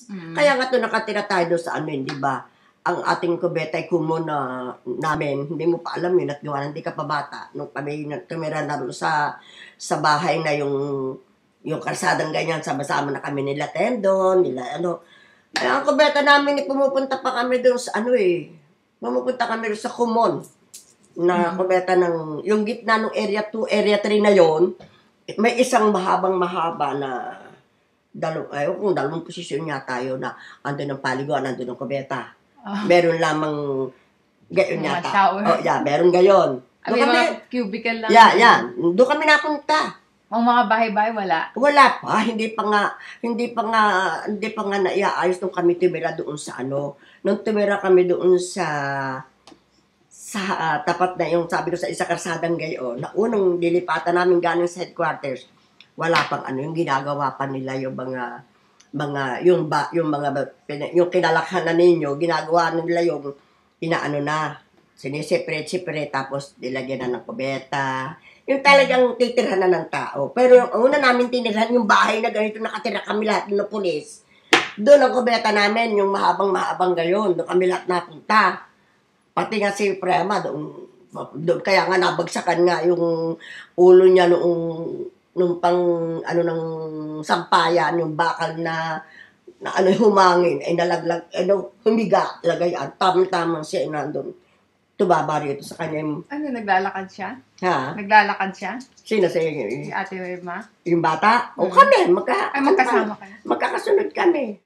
Kaya nga ito nakatira tayo doon sa ano, di ba? Ang ating kubeta ay kumo na namin, hindi mo pa alam yun at gawa, hindi ka pa bata. Nung kami tumira na doon sa bahay na yung kalsadang ganyan, sama-sama na kami nila Tendon, nila ano. Ay, ang kubeta namin, pumupunta pa kami doon sa ano pumupunta kami doon sa Kumon na kubeta ng, yung gitna ng area 2, area 3 na yon, may isang mahaba na dalawang posisyon yata yun na andun ang paliguan, andun ang kubeta. Meron lamang gayon yata. Meron gayon. May mga cubicle lang. Yan. Doon kami napunta. Ang mga bahay-bahay wala? Wala pa. Hindi pa nga naiaayos nung kami tumira doon sa ano. Nung tumira kami doon sa tapat na yung sabi ko sa isa karsadang gayon, na unang dilipatan namin galing sa headquarters, wala pang ano, yung ginagawa pa nila yung yung kinalakhan na ninyo, ginagawa nila yung inaano na, sinisipre-sipre, tapos nilagyan na ng kubeta, yung talagang titirhan na ng tao. Pero yung una namin tinirhan, yung bahay na ganito nakatira kami lahat ng pulis, doon ang kubeta namin, yung mahabang gayon, doon kami lahat napunta. Pati nga si Prema, doon kaya nga nabagsakan nga yung ulo niya nung pang ano ng sampayan, yung bakal na ano humangin, ay nalaglag, humiga, lagay, tamang siya nandun. Tubaba rito sa kanya yung... naglalakad siya? Ha? Naglalakad siya? Sino si Ate Irma? Yung bata? O kami, magkasama kayo? magkakasunod kami.